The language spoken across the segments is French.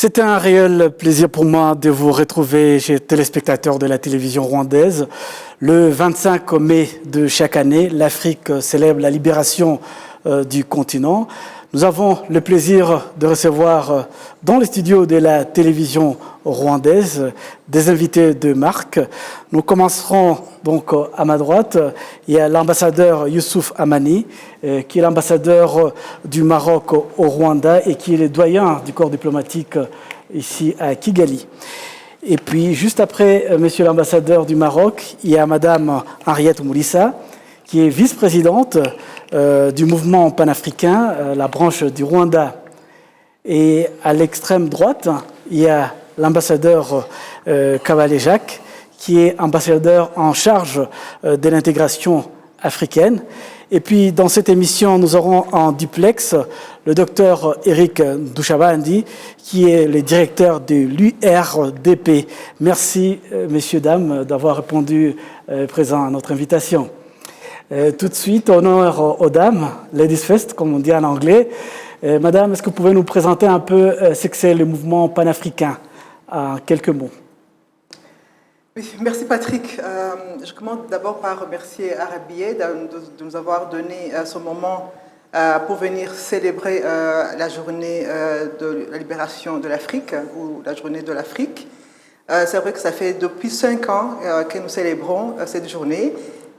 C'est un réel plaisir pour moi de vous retrouver chez téléspectateurs de la télévision rwandaise. Le 25 mai de chaque année, l'Afrique célèbre la libération du continent. Nous avons le plaisir de recevoir dans les studios de la télévision rwandaise des invités de marque. Nous commencerons donc à ma droite. Il y a l'ambassadeur Youssouf Amani, qui est l'ambassadeur du Maroc au Rwanda et qui est le doyen du corps diplomatique ici à Kigali. Et puis, juste après monsieur l'ambassadeur du Maroc, il y a madame Henriette Moulissa, qui est vice-présidente du mouvement panafricain, la branche du Rwanda. Et à l'extrême droite, il y a l'ambassadeur Kabalé Jacques, qui est ambassadeur en charge de l'intégration africaine. Et puis, dans cette émission, nous aurons en duplex le docteur Eric Douchabandi, qui est le directeur de l'URDP. Merci, messieurs, dames, d'avoir répondu présent à notre invitation. Tout de suite, honneur aux dames, ladies first, comme on dit en anglais. Madame, est-ce que vous pouvez nous présenter un peu ce que c'est le mouvement panafricain, en quelques mots? Oui, merci Patrick. Je commence d'abord par remercier Arabié de nous avoir donné ce moment pour venir célébrer la journée de la libération de l'Afrique, ou la journée de l'Afrique. C'est vrai que ça fait depuis 5 ans que nous célébrons cette journée,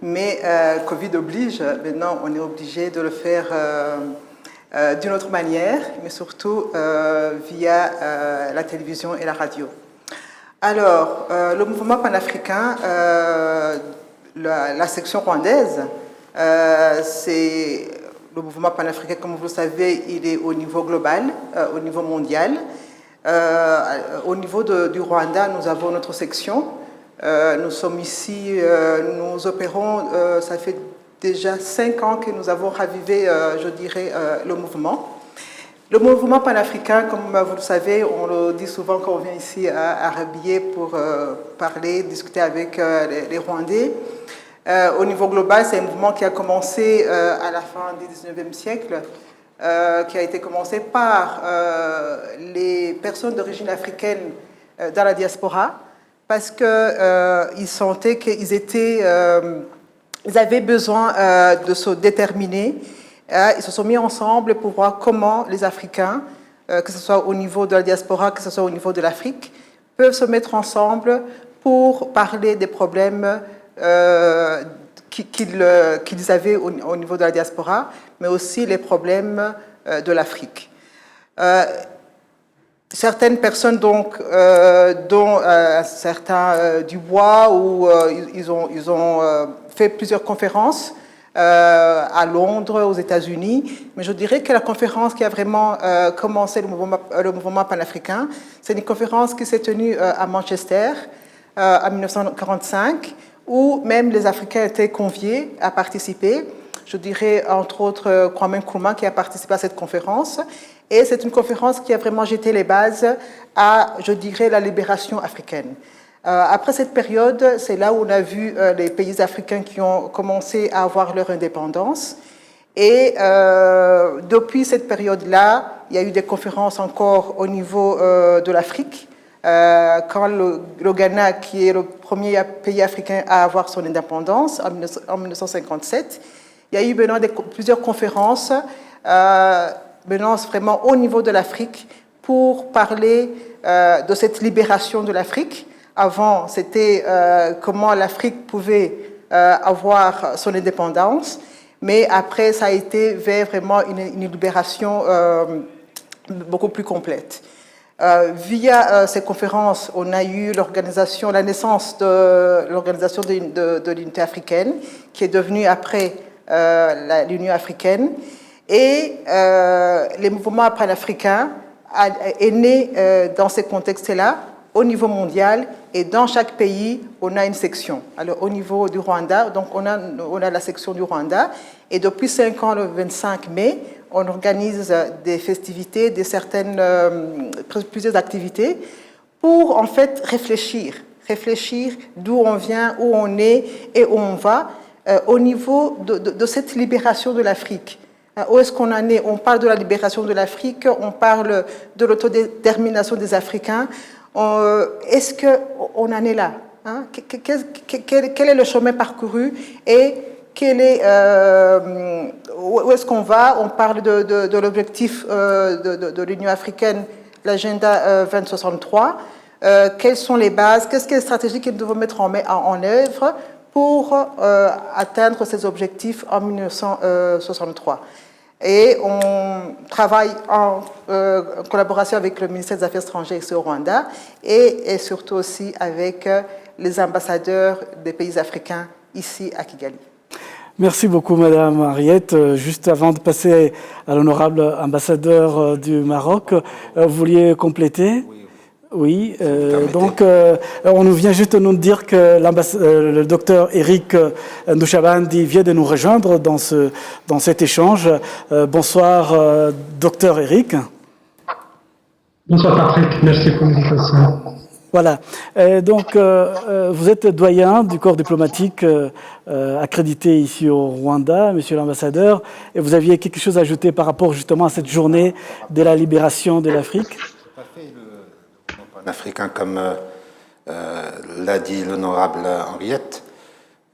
mais Covid oblige, maintenant on est obligé de le faire d'une autre manière, mais surtout via la télévision et la radio. Alors, le mouvement panafricain, la section rwandaise, c'est le mouvement panafricain, comme vous le savez, il est au niveau global, au niveau mondial. Au niveau du Rwanda, nous avons notre section. Nous sommes ici, nous opérons, ça fait déjà 5 ans que nous avons ravivé, je dirais, le mouvement. Le mouvement panafricain, comme vous le savez, on le dit souvent quand on vient ici à Arabié pour parler, discuter avec les Rwandais. Au niveau global, c'est un mouvement qui a commencé à la fin du 19e siècle, qui a été commencé par les personnes d'origine africaine dans la diaspora, parce qu'ils sentaient qu'ils avaient besoin de se déterminer. Ils se sont mis ensemble pour voir comment les Africains, que ce soit au niveau de la diaspora, que ce soit au niveau de l'Afrique, peuvent se mettre ensemble pour parler des problèmes qu'ils avaient au niveau de la diaspora, mais aussi les problèmes de l'Afrique. Certaines personnes, donc, dont certains Dubois, où ils ont fait plusieurs conférences, à Londres, aux États-Unis, mais je dirais que la conférence qui a vraiment commencé le mouvement panafricain, c'est une conférence qui s'est tenue à Manchester en 1945, où même les Africains étaient conviés à participer. Je dirais entre autres Kwame Nkrumah qui a participé à cette conférence, et c'est une conférence qui a vraiment jeté les bases à, je dirais, la libération africaine. Après cette période, c'est là où on a vu les pays africains qui ont commencé à avoir leur indépendance. Et depuis cette période-là, il y a eu des conférences encore au niveau de l'Afrique. Quand le Ghana, qui est le premier pays africain à avoir son indépendance en 1957, il y a eu maintenant plusieurs conférences, maintenant vraiment au niveau de l'Afrique, pour parler de cette libération de l'Afrique. Avant, c'était comment l'Afrique pouvait avoir son indépendance, mais après, ça a été vers vraiment une libération beaucoup plus complète. Via ces conférences, on a eu la naissance de l'organisation de l'unité africaine, qui est devenue après l'Union africaine, et les mouvements panafricains est né dans ces contextes-là, au niveau mondial, et dans chaque pays, on a une section. Alors, au niveau du Rwanda, donc on a la section du Rwanda, et depuis 5 ans, le 25 mai, on organise des festivités, plusieurs activités, pour en fait réfléchir d'où on vient, où on est et où on va, au niveau de cette libération de l'Afrique. Où est-ce qu'on en est? On parle de la libération de l'Afrique, on parle de l'autodétermination des Africains. Est-ce qu'on en est là, hein? Quel est le chemin parcouru et où est-ce qu'on va? On parle de l'objectif de l'Union africaine, l'agenda 2063. Quelles sont les bases? Qu'est-ce que les stratégies que nous devons mettre en œuvre pour atteindre ces objectifs en 1963? Et on travaille en collaboration avec le ministère des Affaires étrangères ici au Rwanda et surtout aussi avec les ambassadeurs des pays africains ici à Kigali. Merci beaucoup, Madame Henriette. Juste avant de passer à l'honorable ambassadeur du Maroc, vous vouliez compléter? Oui, donc on nous vient juste de nous dire que le docteur Eric Ndouchabandi vient de nous rejoindre dans cet échange. Bonsoir, docteur Eric. Bonsoir Patrick, merci pour l'invitation. Voilà, donc vous êtes doyen du corps diplomatique accrédité ici au Rwanda, monsieur l'ambassadeur, et vous aviez quelque chose à ajouter par rapport justement à cette journée de la libération de l'Afrique? Tout à fait, le pan-africain, comme l'a dit l'honorable Henriette,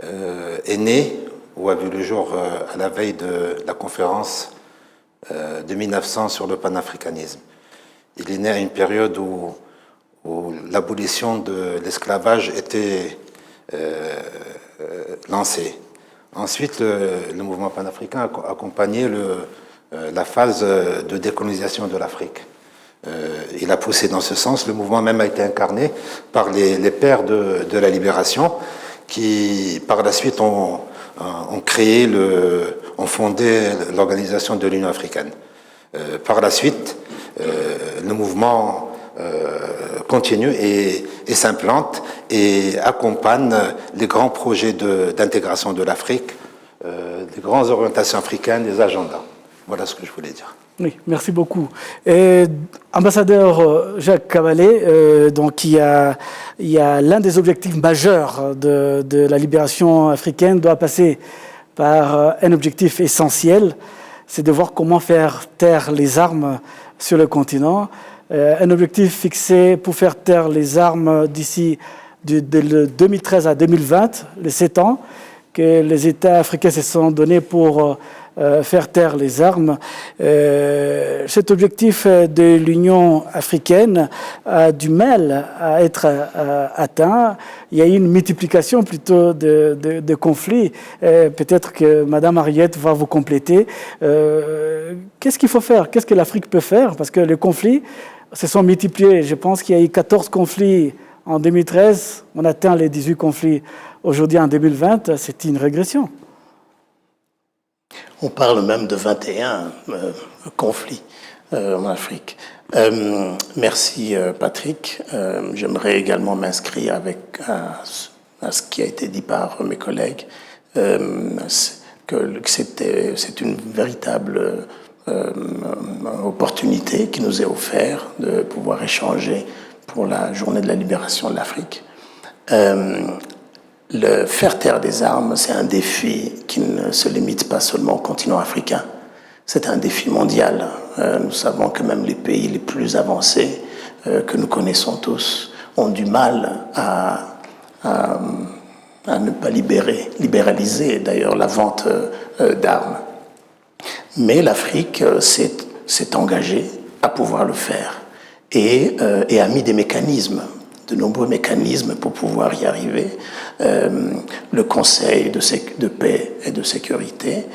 est né ou a vu le jour à la veille de la conférence de 1900 sur le panafricanisme. Il est né à une période où l'abolition de l'esclavage était lancée. Ensuite, le mouvement panafricain a accompagné la phase de décolonisation de l'Afrique. Il a poussé dans ce sens. Le mouvement même a été incarné par les pères de la libération qui, par la suite, ont fondé l'organisation de l'Union africaine. Par la suite, le mouvement continue et s'implante et accompagne les grands projets d'intégration de l'Afrique, les grandes orientations africaines, les agendas. Voilà ce que je voulais dire. Oui, merci beaucoup. Et, ambassadeur Jacques Kabalé, donc il y a l'un des objectifs majeurs de la libération africaine doit passer par un objectif essentiel, c'est de voir comment faire taire les armes sur le continent. Un objectif fixé pour faire taire les armes d'ici de 2013 à 2020, les 7 ans que les États africains se sont donnés pour faire taire les armes. Cet objectif de l'Union africaine a du mal à être atteint. Il y a eu une multiplication plutôt de conflits. Peut-être que Madame Henriette va vous compléter. Qu'est-ce qu'il faut faire? Qu'est-ce que l'Afrique peut faire? Parce que les conflits se sont multipliés. Je pense qu'il y a eu 14 conflits en 2013. On atteint les 18 conflits aujourd'hui en 2020. C'est une régression. On parle même de 21 conflits en Afrique. Merci Patrick. J'aimerais également m'inscrire à ce qui a été dit par mes collègues, que c'est une véritable opportunité qui nous est offerte de pouvoir échanger pour la journée de la libération de l'Afrique. Le faire taire des armes, c'est un défi qui ne se limite pas seulement au continent africain. C'est un défi mondial. Nous savons que même les pays les plus avancés que nous connaissons tous ont du mal à ne pas libéraliser d'ailleurs la vente d'armes. Mais l'Afrique s'est engagée à pouvoir le faire et a mis des mécanismes, de nombreux mécanismes pour pouvoir y arriver. Le Conseil de paix et de sécurité,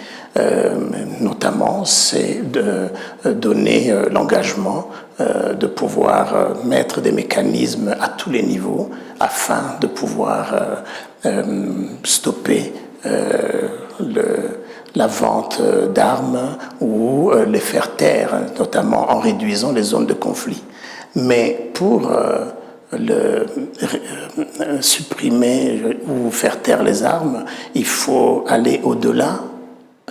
notamment, c'est de donner l'engagement de pouvoir mettre des mécanismes à tous les niveaux afin de pouvoir stopper la vente d'armes ou les faire taire, notamment en réduisant les zones de conflit. Mais pour supprimer ou faire taire les armes, il faut aller au-delà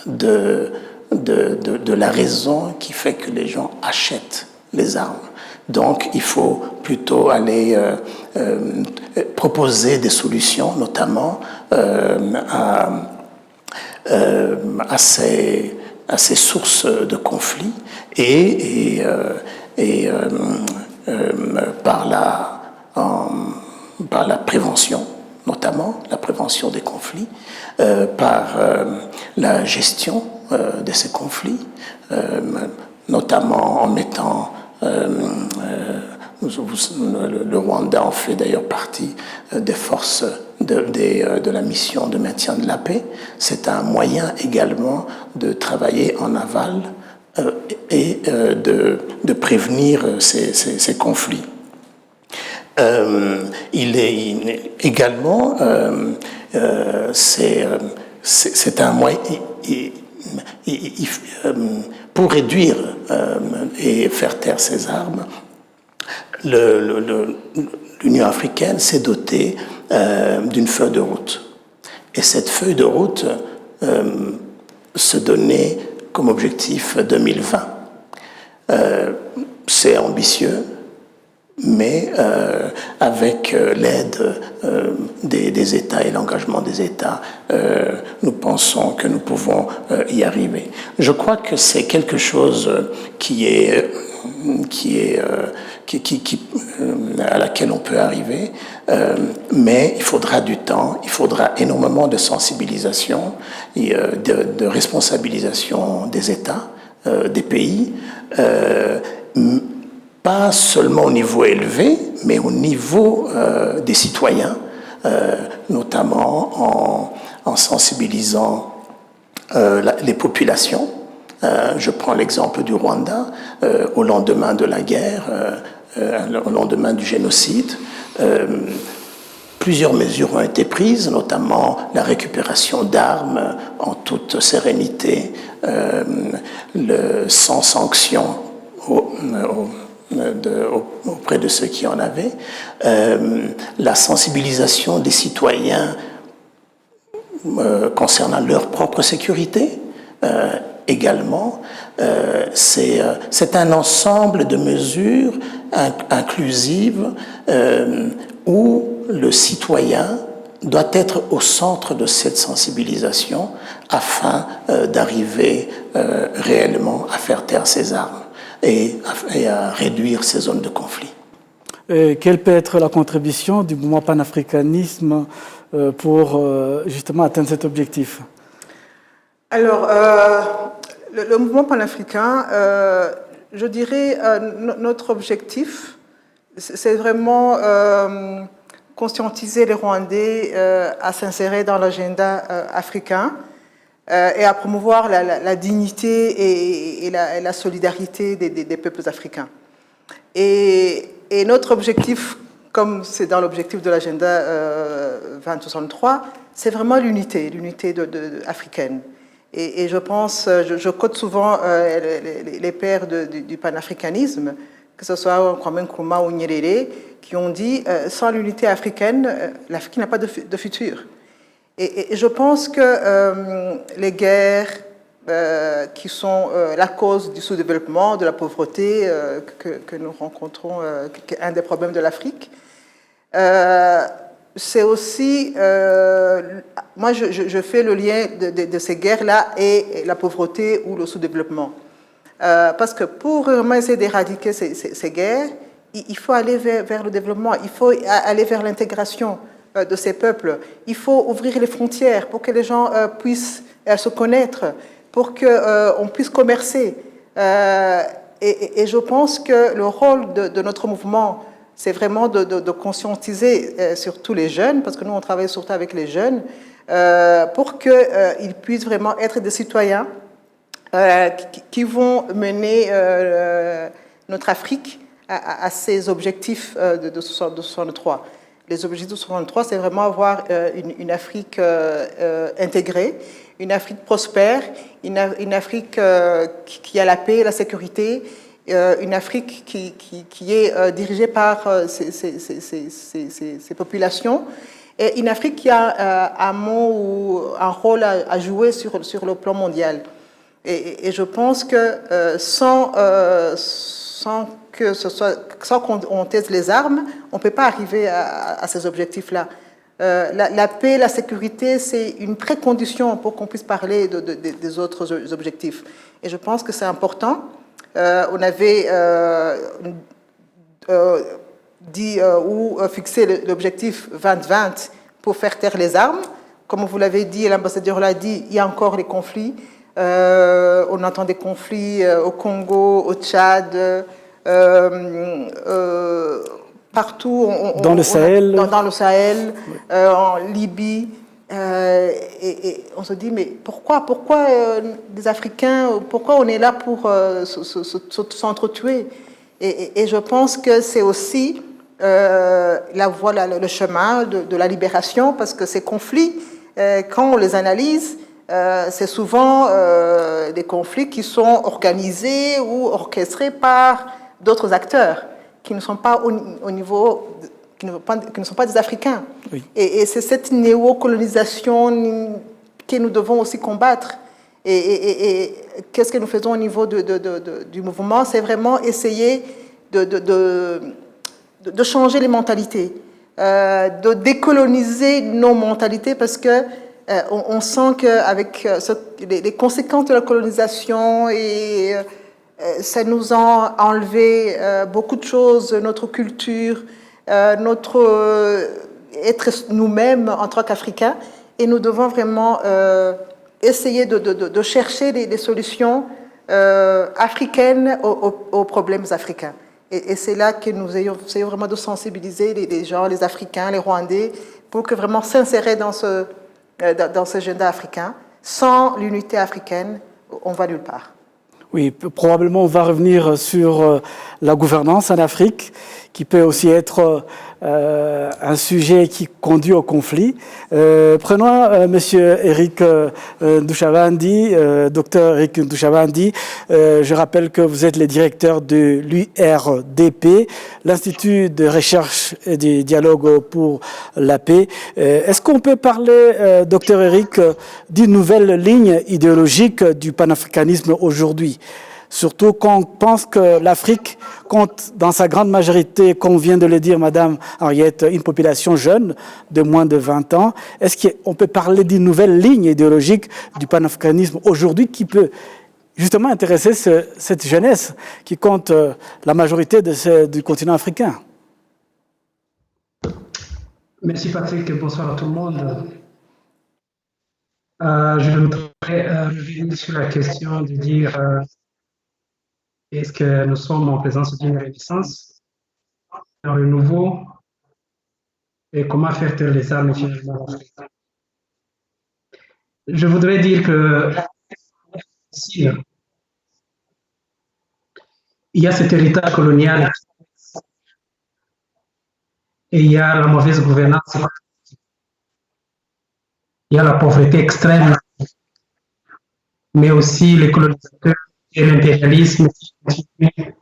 de la raison qui fait que les gens achètent les armes. Donc, il faut plutôt aller proposer des solutions, notamment à à ces sources de conflits et par la prévention, notamment la prévention des conflits, par la gestion de ces conflits, notamment en mettant le Rwanda en fait d'ailleurs partie des forces de la mission de maintien de la paix. C'est un moyen également de travailler en aval et de prévenir ces conflits. Il est également, c'est un moyen pour réduire et faire taire ces armes. L'Union africaine s'est dotée d'une feuille de route. Et cette feuille de route se donnait comme objectif 2020. C'est ambitieux, mais avec l'aide des États et l'engagement des États, nous pensons que nous pouvons y arriver. Je crois que c'est quelque chose à laquelle on peut arriver, mais il faudra du temps, il faudra énormément de sensibilisation et de responsabilisation des États, des pays, pas seulement au niveau élevé, mais au niveau des citoyens, notamment en sensibilisant les populations. Je prends l'exemple du Rwanda, au lendemain de la guerre, au lendemain du génocide. Plusieurs mesures ont été prises, notamment la récupération d'armes en toute sérénité, sans sanction auprès de ceux qui en avaient, la sensibilisation des citoyens concernant leur propre sécurité également. C'est un ensemble de mesures inclusives où le citoyen doit être au centre de cette sensibilisation afin d'arriver réellement à faire taire ces armes et à réduire ces zones de conflit. Et quelle peut être la contribution du mouvement panafricanisme pour justement atteindre cet objectif? Alors, le mouvement panafricain, je dirais, notre objectif, c'est vraiment conscientiser les Rwandais à s'insérer dans l'agenda africain et à promouvoir la dignité et la solidarité des peuples africains. Et notre objectif, comme c'est dans l'objectif de l'agenda 2063, c'est vraiment l'unité africaine. Et je pense, je quote souvent les pères du panafricanisme, que ce soit Kwame Nkrumah ou Nyerere, qui ont dit sans l'unité africaine, l'Afrique n'a pas de futur. Et je pense que les guerres qui sont la cause du sous-développement, de la pauvreté que nous rencontrons, qui est un des problèmes de l'Afrique, c'est aussi, moi je fais le lien de ces guerres-là et la pauvreté ou le sous-développement. Parce que pour vraiment essayer d'éradiquer ces guerres, il faut aller vers le développement, il faut aller vers l'intégration de ces peuples, il faut ouvrir les frontières pour que les gens puissent se connaître, pour qu'on puisse commercer. Et je pense que le rôle de notre mouvement, c'est vraiment de conscientiser surtout les jeunes, parce que nous on travaille surtout avec les jeunes, pour qu'ils puissent vraiment être des citoyens qui vont mener notre Afrique à ces objectifs de 63. Les objectifs de 63, c'est vraiment avoir une Afrique intégrée, une Afrique prospère, une Afrique qui a la paix et la sécurité, une Afrique qui est dirigée par ces populations, et une Afrique qui a un mot ou un rôle à jouer sur le plan mondial. Et je pense que sans qu'on taise les armes, on ne peut pas arriver à ces objectifs-là. La paix, la sécurité, c'est une précondition pour qu'on puisse parler des autres objectifs. Et je pense que c'est important. On avait dit ou fixé l'objectif 2020 pour faire taire les armes. Comme vous l'avez dit, et l'ambassadeur l'a dit, il y a encore les conflits. On entend des conflits au Congo, au Tchad, partout. Dans le Sahel. Dans le Sahel, oui. En Libye. Et on se dit, mais pourquoi les Africains, pourquoi on est là pour s'entretuer? Et je pense que c'est aussi la voie, le chemin de la libération, parce que ces conflits, quand on les analyse, c'est souvent des conflits qui sont organisés ou orchestrés par d'autres acteurs qui ne sont pas au niveau, qui ne sont pas des Africains. Oui. Et c'est cette néocolonisation que nous devons aussi combattre. Et qu'est-ce que nous faisons au niveau du mouvement? C'est vraiment essayer de changer les mentalités, de décoloniser nos mentalités, parce que on sent qu'avec les conséquences de la colonisation, ça nous a enlevé beaucoup de choses, notre culture, notre être nous-mêmes en tant qu'Africains, et nous devons vraiment essayer de chercher des solutions africaines aux problèmes africains. Et c'est là que nous essayons vraiment de sensibiliser les gens, les Africains, les Rwandais, pour que vraiment s'insérer dans ce agenda africain. Sans l'unité africaine, on ne va nulle part. Oui, probablement on va revenir sur la gouvernance en Afrique, qui peut aussi être un sujet qui conduit au conflit. Prenons Monsieur Eric Ndushabandi, docteur Eric Ndushabandi. Je rappelle que vous êtes le directeur de l'URDP, l'Institut de recherche et de dialogue pour la paix. Est-ce qu'on peut parler, docteur Eric, d'une nouvelle ligne idéologique du panafricanisme aujourd'hui? Surtout quand on pense que l'Afrique compte dans sa grande majorité, comme vient de le dire Madame Henriette, une population jeune de moins de 20 ans. Est-ce qu'on peut parler d'une nouvelle ligne idéologique du panafricanisme aujourd'hui qui peut justement intéresser cette jeunesse qui compte la majorité du continent africain? Merci Patrick, bonsoir à tout le monde. Je voudrais revenir sur la question de dire est-ce que nous sommes en présence d'une renaissance, un renouveau, et comment faire taire les armes finalement en Afrique. Je voudrais dire que il y a cet héritage colonial et il y a la mauvaise gouvernance, il y a la pauvreté extrême, mais aussi les colonisateurs et l'impérialisme qui continuent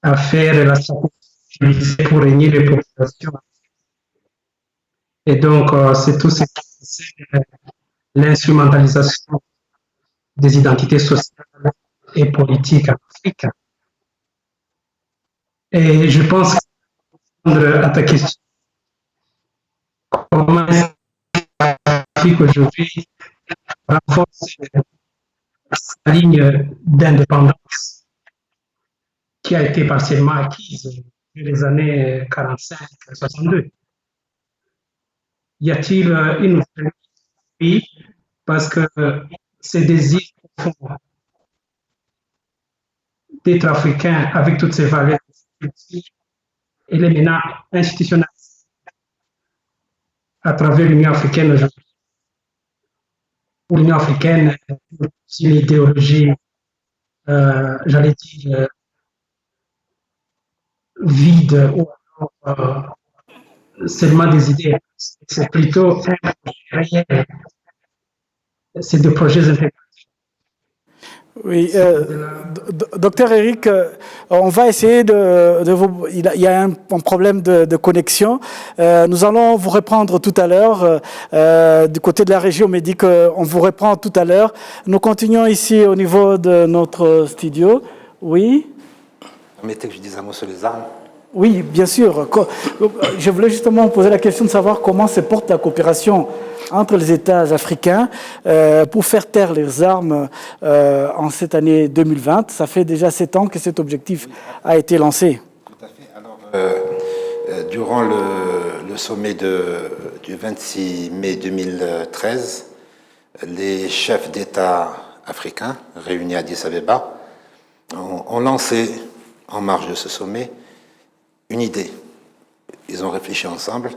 à faire la stratégie pour régner les populations. Et donc, c'est tout ce qui c'est l'instrumentalisation des identités sociales et politiques en Afrique. Et je pense à ta question, comment l'Afrique aujourd'hui renforce sa ligne d'indépendance qui a été partiellement acquise dans les années 45-62. Y a-t-il une nouvelle vie? Parce que ces désirs profonds d'être africain avec toutes ces valeurs, elle est maintenant institutionnelle à travers l'Union africaine aujourd'hui. Pour l'Union africaine, c'est une idéologie, j'allais dire, vide ou seulement des idées. C'est plutôt un projet réel. C'est des projets intégrés. Oui, docteur Eric, on va essayer de vous... Il y a un problème de connexion. Nous allons vous reprendre tout à l'heure. Du côté de la région médique, on vous reprend tout à l'heure. Nous continuons ici au niveau de notre studio. Oui. Permettez que je dise un mot sur les armes. Oui, bien sûr. Je voulais justement poser la question de savoir comment se porte la coopération entre les États africains pour faire taire les armes en cette année 2020. Ça fait déjà 7 ans que cet objectif a été lancé. Tout à fait. Alors, durant le sommet du 26 mai 2013, les chefs d'État africains réunis à Addis Abeba ont lancé, en marge de ce sommet, une idée. Ils ont réfléchi ensemble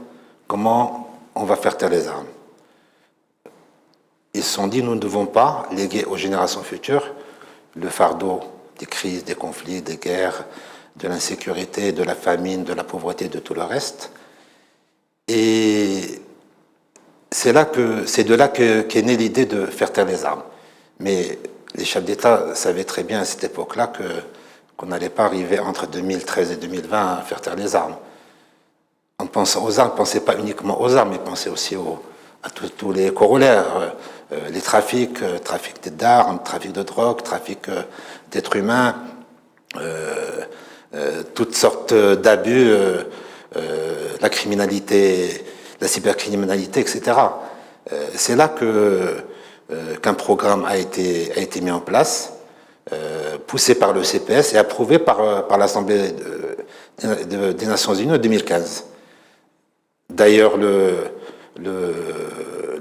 comment on va faire taire les armes. Ils se sont dit, nous ne devons pas léguer aux générations futures le fardeau des crises, des conflits, des guerres, de l'insécurité, de la famine, de la pauvreté, de tout le reste. Et c'est de là qu'est née l'idée de faire taire les armes. Mais les chefs d'État savaient très bien à cette époque-là qu'on n'allait pas arriver entre 2013 et 2020 à faire taire les armes. En pensant aux armes, ne pensait pas uniquement aux armes, mais pensait aussi à tous les corollaires, les trafic d'armes, trafic de drogue, trafic d'êtres humains, toutes sortes d'abus, la criminalité, la cybercriminalité, etc. C'est là qu'un programme a été mis en place, poussé par le CPS et approuvé par l'Assemblée des Nations Unies en 2015. D'ailleurs, le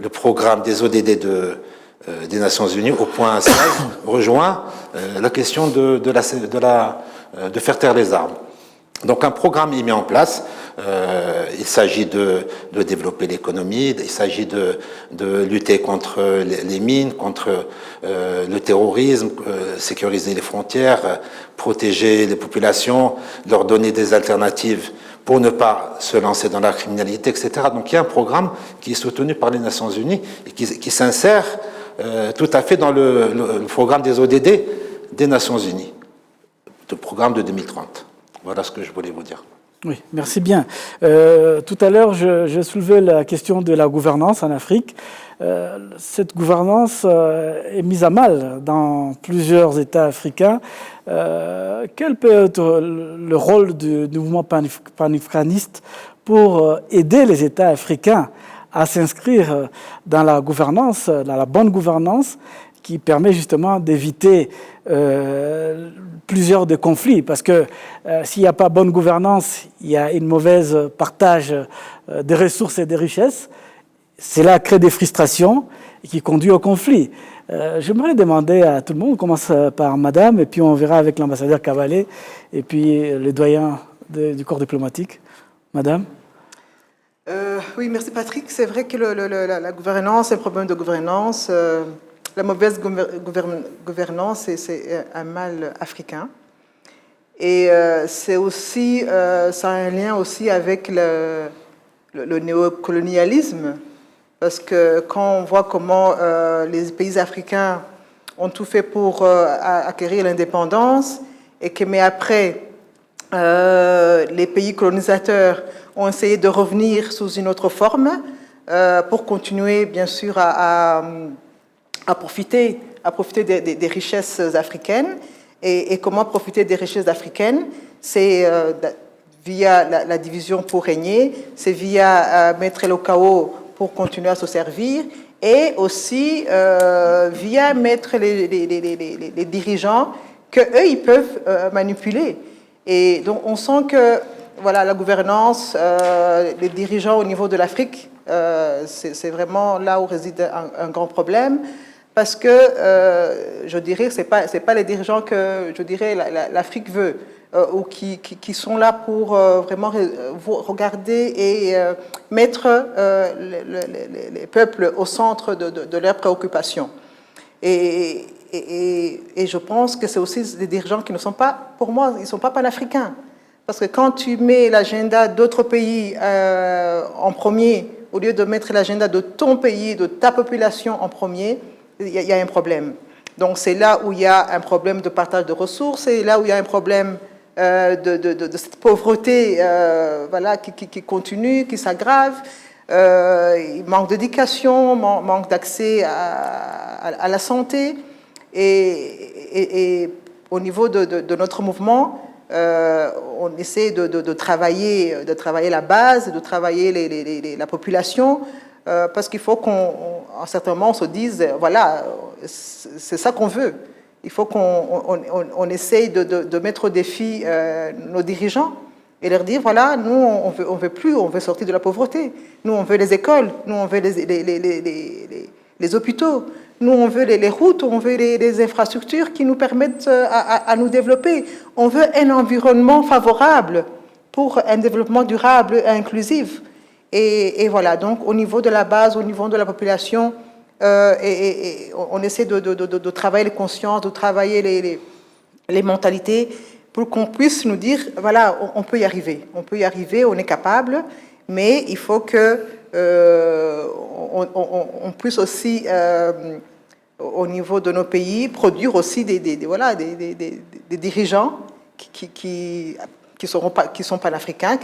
programme des ODD des Nations Unies, au point 16, rejoint la question de faire taire les armes. Donc un programme est mis en place. Il s'agit de développer l'économie, il s'agit de lutter contre les mines, contre le terrorisme, sécuriser les frontières, protéger les populations, leur donner des alternatives pour ne pas se lancer dans la criminalité, etc. Donc il y a un programme qui est soutenu par les Nations Unies et qui s'insère tout à fait dans le programme des ODD des Nations Unies, le programme de 2030. Voilà ce que je voulais vous dire. Oui, merci bien. Tout à l'heure, je soulevais la question de la gouvernance en Afrique. Cette gouvernance est mise à mal dans plusieurs États africains. Quel peut être le rôle du mouvement panafricaniste pour aider les États africains à s'inscrire dans la gouvernance, dans la bonne gouvernance, qui permet justement d'éviter plusieurs des conflits, parce que s'il n'y a pas bonne gouvernance, il y a une mauvaise partage des ressources et des richesses. Cela crée des frustrations et qui conduit au conflit. J'aimerais demander à tout le monde, on commence par Madame, et puis on verra avec l'ambassadeur Cavalet, et puis les doyens du corps diplomatique. Madame. Oui, merci Patrick. C'est vrai que la gouvernance, un problème de gouvernance. La mauvaise gouvernance, c'est un mal africain. Et c'est aussi, ça a un lien aussi avec le néocolonialisme. Parce que quand on voit comment les pays africains ont tout fait pour acquérir l'indépendance, mais après, les pays colonisateurs ont essayé de revenir sous une autre forme pour continuer, bien sûr, à profiter des richesses africaines. Et comment profiter des richesses africaines? C'est via la division pour régner, c'est via mettre le chaos pour continuer à se servir, et aussi via mettre les dirigeants qu'eux, ils peuvent manipuler. Et donc, on sent que voilà, la gouvernance, les dirigeants au niveau de l'Afrique, c'est vraiment là où réside un grand problème. Parce que je dirais que c'est pas les dirigeants que je dirais l'Afrique veut ou qui sont là pour vraiment regarder et mettre les peuples au centre de leurs préoccupations. Et je pense que c'est aussi des dirigeants qui ne sont pas, pour moi, ils ne sont pas panafricains. Parce que quand tu mets l'agenda d'autres pays en premier, au lieu de mettre l'agenda de ton pays, de ta population en premier, il y a un problème. Donc c'est là où il y a un problème de partage de ressources, c'est là où il y a un problème de cette pauvreté voilà, qui continue, qui s'aggrave. Il manque d'éducation, manque d'accès à la santé. Et au niveau de notre mouvement, on essaie de travailler la base, de travailler la population, parce qu'il faut qu'à un certain moment, on se dise, voilà, c'est ça qu'on veut. Il faut qu'on essaye de mettre au défi nos dirigeants et leur dire, voilà, nous, on veut plus, on veut sortir de la pauvreté. Nous, on veut les écoles, nous, on veut les hôpitaux, nous, on veut les routes, on veut les infrastructures qui nous permettent à nous développer. On veut un environnement favorable pour un développement durable et inclusif. Et voilà, donc au niveau de la base, au niveau de la population, on essaie de travailler les consciences, de travailler les mentalités pour qu'on puisse nous dire, voilà, on peut y arriver, on est capable, mais il faut que on puisse aussi, au niveau de nos pays, produire aussi des dirigeants qui sont panafricains,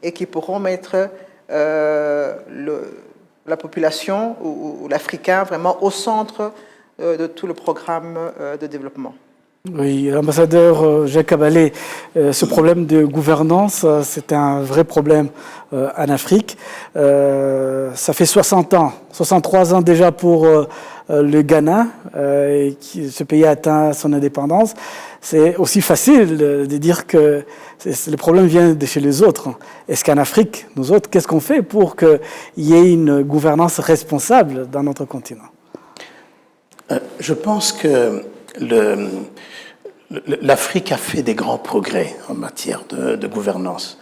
et qui pourront mettre la population ou l'Africain vraiment au centre de tout le programme de développement. Oui, l'ambassadeur Jacques Abalé, ce problème de gouvernance, c'est un vrai problème en Afrique. Ça fait 60 ans, 63 ans déjà pour le Ghana, ce pays a atteint son indépendance. C'est aussi facile de dire que le problème vient de chez les autres. Est-ce qu'en Afrique, nous autres, qu'est-ce qu'on fait pour qu'il y ait une gouvernance responsable dans notre continent? Je pense que l'Afrique a fait des grands progrès en matière de gouvernance.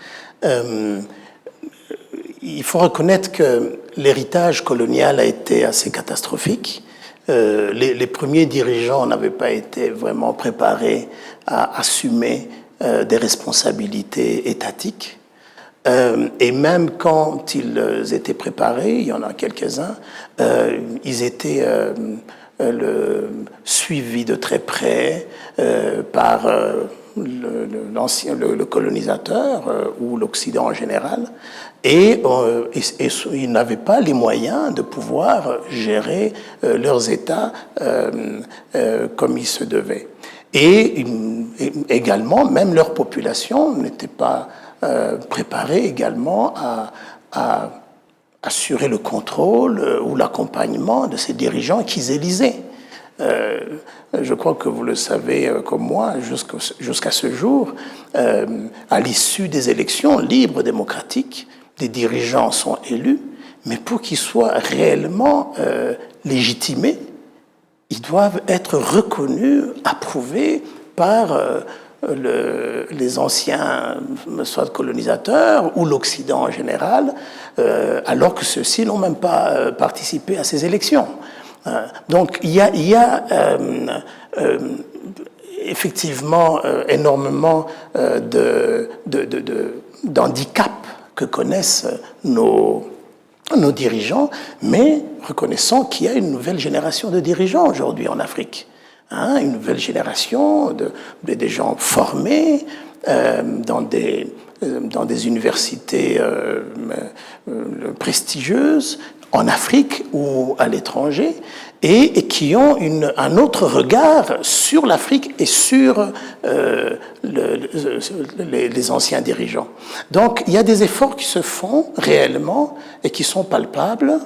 Il faut reconnaître que l'héritage colonial a été assez catastrophique. Les premiers dirigeants n'avaient pas été vraiment préparés à assumer des responsabilités étatiques. Et même quand ils étaient préparés, il y en a quelques-uns, ils étaient suivis de très près par le colonisateur ou l'Occident en général, et ils n'avaient pas les moyens de pouvoir gérer leurs États comme il se devait. Et également, même leur population n'était pas préparée également à assurer le contrôle ou l'accompagnement de ces dirigeants qu'ils élisaient. Je crois que vous le savez comme moi, jusqu'à ce jour, à l'issue des élections libres, démocratiques, des dirigeants sont élus, mais pour qu'ils soient réellement légitimés, ils doivent être reconnus, approuvés par les anciens, soit colonisateurs ou l'Occident en général, alors que ceux-ci n'ont même pas participé à ces élections. Donc il y a effectivement énormément d'handicaps que connaissent nos dirigeants, mais reconnaissons qu'il y a une nouvelle génération de dirigeants aujourd'hui en Afrique. Une nouvelle génération de gens formés dans des universités prestigieuses en Afrique ou à l'étranger, et qui ont un autre regard sur l'Afrique et sur les anciens dirigeants. Donc il y a des efforts qui se font réellement et qui sont palpables.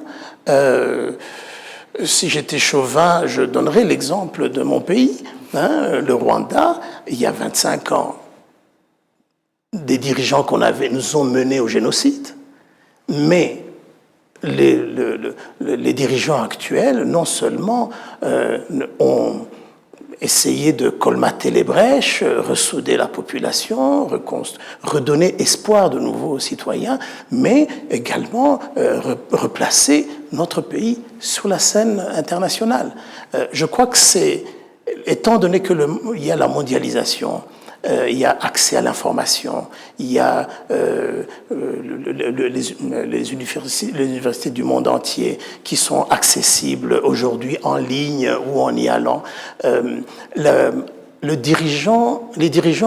Si j'étais chauvin, je donnerais l'exemple de mon pays, le Rwanda. Il y a 25 ans, des dirigeants qu'on avait nous ont menés au génocide, mais les dirigeants actuels, non seulement ont essayé de colmater les brèches, ressouder la population, redonner espoir de nouveau aux citoyens, mais également replacer notre pays sur la scène internationale. Je crois que étant donné qu'il y a la mondialisation, il y a accès à l'information, il y a les universités du monde entier qui sont accessibles aujourd'hui en ligne ou en y allant. Les dirigeants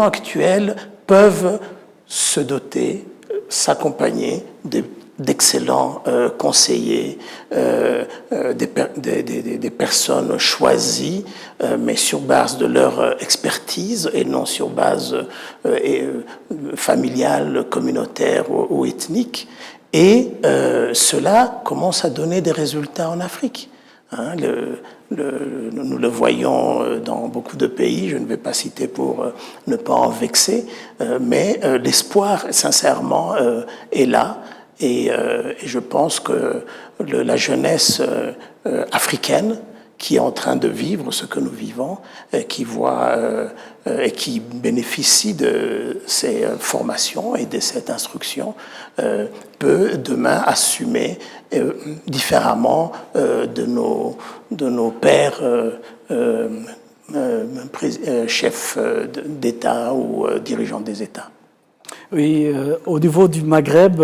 actuels peuvent se doter, s'accompagner d'excellents conseillers, des personnes choisies, mais sur base de leur expertise et non sur base familiale, communautaire ou ethnique. Et cela commence à donner des résultats en Afrique. Hein, nous le voyons dans beaucoup de pays, je ne vais pas citer pour ne pas en vexer, mais l'espoir, sincèrement, est là. Et je pense que la jeunesse africaine qui est en train de vivre ce que nous vivons, qui voit et qui bénéficie de ces formations et de cette instruction, peut demain assumer différemment de nos pères chefs d'État ou dirigeants des États. Oui, au niveau du Maghreb,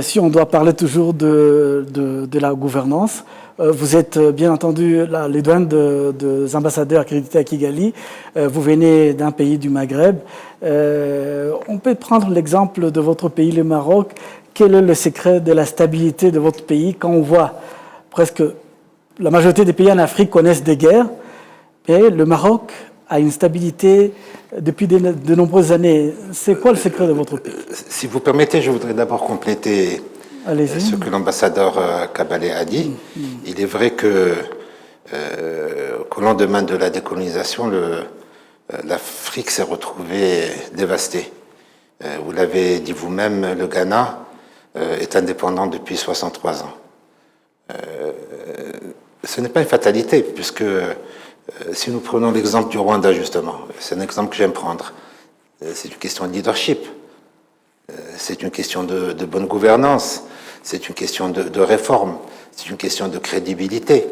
si on doit parler toujours de la gouvernance, vous êtes bien entendu les douanes des ambassadeurs accrédités à Kigali. Vous venez d'un pays du Maghreb. On peut prendre l'exemple de votre pays, le Maroc. Quel est le secret de la stabilité de votre pays quand on voit presque la majorité des pays en Afrique connaissent des guerres, et le Maroc a une stabilité depuis de nombreuses années. C'est quoi le secret de votre pays? Si vous permettez, je voudrais d'abord compléter ce que l'ambassadeur Kabalé a dit. Il est vrai qu'au lendemain de la décolonisation, l'Afrique s'est retrouvée dévastée. Vous l'avez dit vous-même, le Ghana est indépendant depuis 63 ans. Ce n'est pas une fatalité, puisque si nous prenons l'exemple du Rwanda, justement, c'est un exemple que j'aime prendre. C'est une question de leadership, c'est une question de bonne gouvernance, c'est une question de réforme, c'est une question de crédibilité,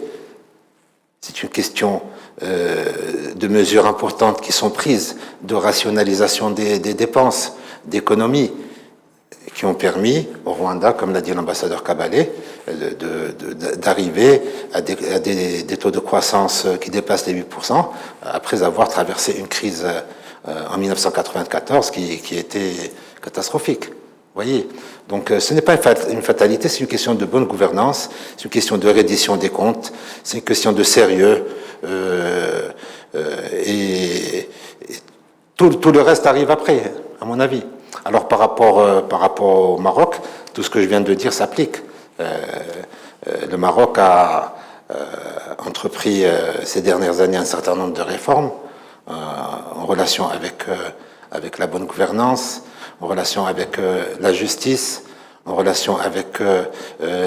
c'est une question de mesures importantes qui sont prises, de rationalisation des dépenses, d'économie, qui ont permis au Rwanda, comme l'a dit l'ambassadeur Kabalé, d'arriver à des taux de croissance qui dépassent les 8%, après avoir traversé une crise en 1994 qui était catastrophique. Vous voyez, donc ce n'est pas une fatalité, c'est une question de bonne gouvernance, c'est une question de reddition des comptes, c'est une question de sérieux, et tout le reste arrive après, à mon avis. Alors par rapport au Maroc, tout ce que je viens de dire s'applique. Le Maroc a entrepris ces dernières années un certain nombre de réformes en relation avec la bonne gouvernance, en relation avec la justice, en relation avec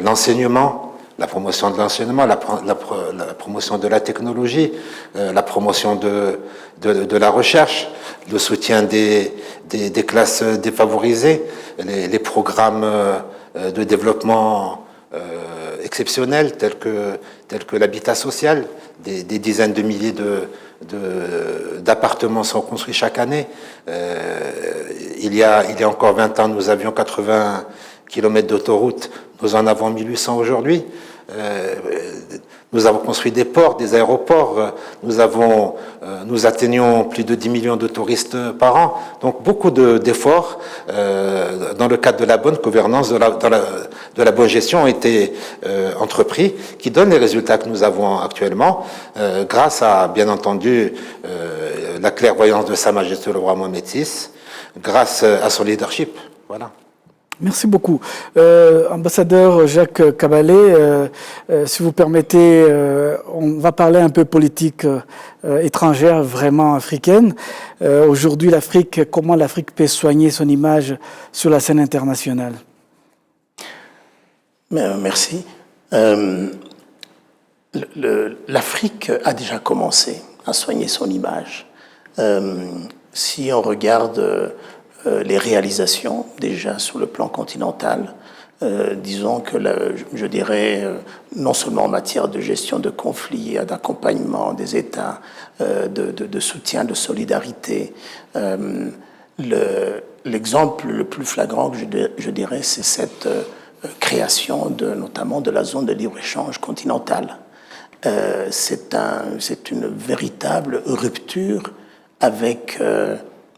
l'enseignement, la promotion de l'enseignement, la promotion de la technologie, la promotion de la recherche, le soutien des classes défavorisées, les programmes de développement exceptionnels tels que l'habitat social. Des dizaines de milliers d'appartements sont construits chaque année. Il y a encore 20 ans, nous avions 80 kilomètres d'autoroute, nous en avons 1800 aujourd'hui. Nous avons construit des ports, des aéroports, nous atteignons plus de 10 millions de touristes par an. Donc beaucoup d'efforts dans le cadre de la bonne gouvernance, de la bonne gestion ont été entrepris, qui donnent les résultats que nous avons actuellement, grâce à, bien entendu, la clairvoyance de Sa Majesté le roi Mohamed VI, grâce à son leadership. Voilà. Merci beaucoup. Ambassadeur Jacques Kabalé, si vous permettez, on va parler un peu politique étrangère, vraiment africaine. Aujourd'hui, comment l'Afrique peut soigner son image sur la scène internationale? Merci. L'Afrique a déjà commencé à soigner son image. Si on regarde les réalisations déjà sur le plan continental, disons que je dirais non seulement en matière de gestion de conflits, d'accompagnement des États, de soutien, de solidarité, l'exemple le plus flagrant que je dirais, c'est cette création notamment de la zone de libre-échange continentale. C'est une véritable rupture avec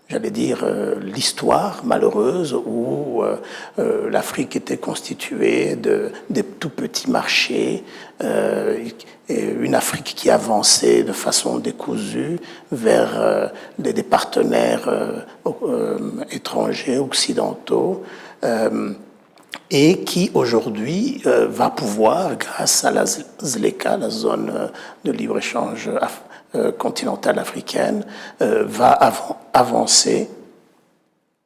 j'allais dire, l'histoire malheureuse où l'Afrique était constituée de tout petits marchés, et une Afrique qui avançait de façon décousue vers des partenaires étrangers, occidentaux, et qui aujourd'hui va pouvoir, grâce à la ZLECA, la zone de libre-échange continentale africaine, va avancer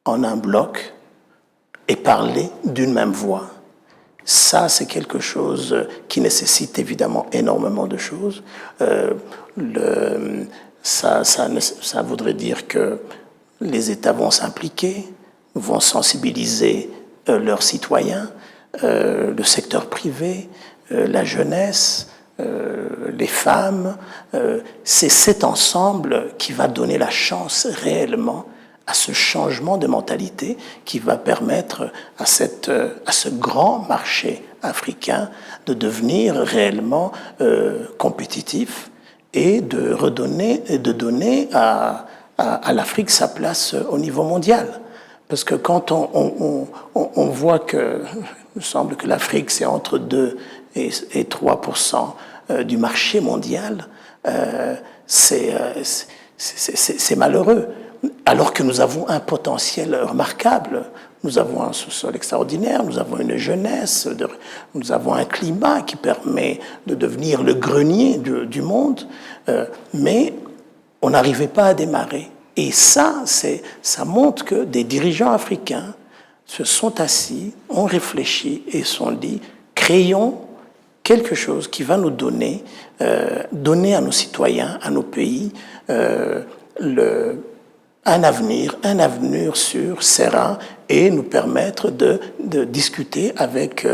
en un bloc et parler d'une même voix. Ça, c'est quelque chose qui nécessite évidemment énormément de choses. Ça voudrait dire que les États vont s'impliquer, vont sensibiliser leurs citoyens, le secteur privé, la jeunesse, les femmes. C'est cet ensemble qui va donner la chance réellement à ce changement de mentalité qui va permettre à ce grand marché africain de devenir réellement compétitif et de donner à l'Afrique sa place au niveau mondial. Parce que quand on voit que, il me semble que l'Afrique, c'est entre 2 et 3% du marché mondial, c'est malheureux. Alors que nous avons un potentiel remarquable. Nous avons un sous-sol extraordinaire, nous avons une jeunesse, nous avons un climat qui permet de devenir le grenier du monde, mais on n'arrivait pas à démarrer. Et ça montre que des dirigeants africains se sont assis, ont réfléchi et se sont dit, créons quelque chose qui va nous donner à nos citoyens, à nos pays, un avenir sûr, serein, et nous permettre de discuter avec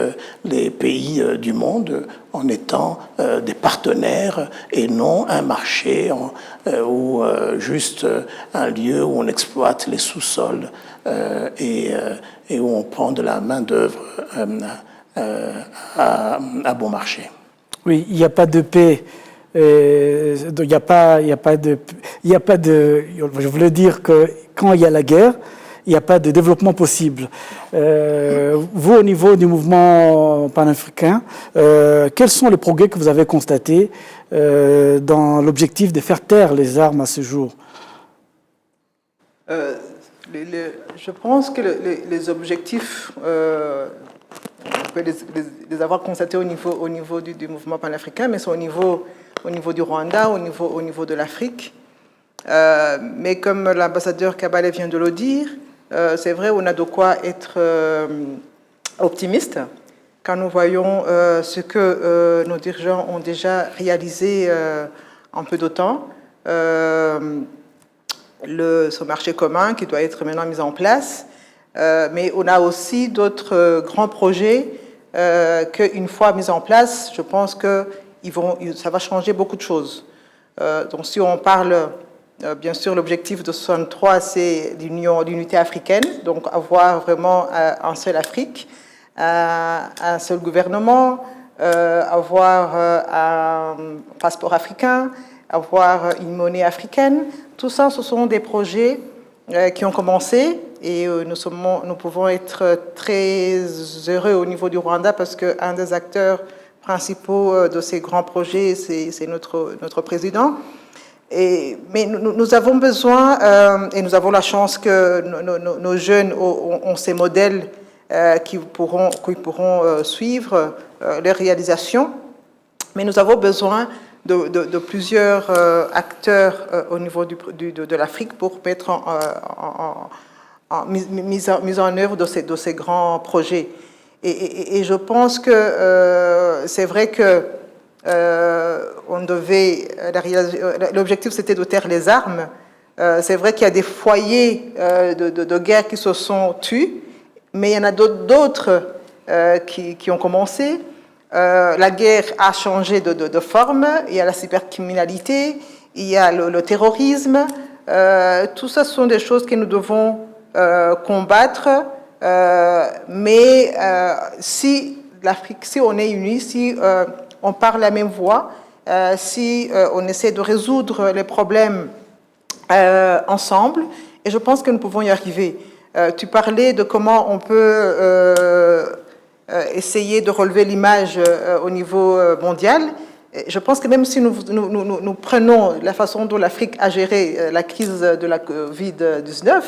les pays du monde en étant des partenaires et non un marché ou juste un lieu où on exploite les sous-sols et où on prend de la main-d'œuvre à bon marché. Oui, il n'y a pas de paix. Je voulais dire que quand il y a la guerre, il n'y a pas de développement possible. Vous, au niveau du mouvement panafricain, quels sont les progrès que vous avez constatés dans l'objectif de faire taire les armes à ce jour? Je pense que les objectifs, on peut les avoir constatés au niveau du mouvement panafricain, mais c'est au niveau du Rwanda, au niveau de l'Afrique. Mais comme l'ambassadeur Kabale vient de le dire, c'est vrai, on a de quoi être optimiste quand nous voyons ce que nos dirigeants ont déjà réalisé en peu de temps. Ce marché commun qui doit être maintenant mis en place. Mais on a aussi d'autres grands projets qu'une fois mis en place, je pense que ça va changer beaucoup de choses. Donc si on parle, bien sûr, l'objectif de 63, c'est l'unité africaine, donc avoir vraiment un seul Afrique, un seul gouvernement, avoir un passeport africain, avoir une monnaie africaine. Tout ça, ce sont des projets qui ont commencé et nous pouvons être très heureux au niveau du Rwanda parce qu'un des acteurs principaux de ces grands projets, c'est notre président. Mais nous avons besoin, et nous avons la chance que nos jeunes ont ces modèles qui pourront suivre les réalisations, mais nous avons besoin de plusieurs acteurs au niveau de l'Afrique pour mettre mise en œuvre de ces grands projets. Et je pense que c'est vrai que l'objectif c'était de taire les armes. C'est vrai qu'il y a des foyers de guerre qui se sont tus, mais il y en a d'autres qui ont commencé. La guerre a changé de forme. Il y a la cybercriminalité, il y a le terrorisme. Tout ça, ce sont des choses que nous devons combattre. Mais si on est unis, si on parle la même voix, si on essaie de résoudre les problèmes ensemble, et je pense que nous pouvons y arriver. Tu parlais de comment on peut essayer de relever l'image au niveau mondial. Je pense que même si nous prenons la façon dont l'Afrique a géré la crise de la Covid-19,